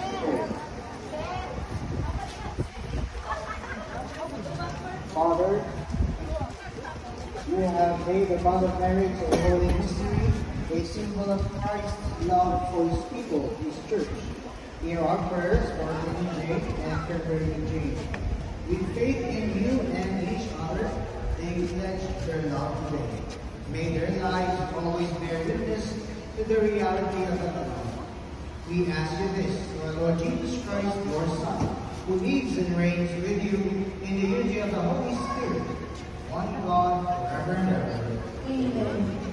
pray. Father, you have made the bond of marriage a holy mystery, a symbol of Christ's love for his people, his church. Hear our prayers for Anthony Jane and Kimberly Jane. With faith in you and each other, they pledge their love today. May their lives always bear witness to the reality of the love. We ask you this through our Lord Jesus Christ, your Son, who lives and reigns with you in the unity of the Holy Spirit, one God, forever and ever. Amen.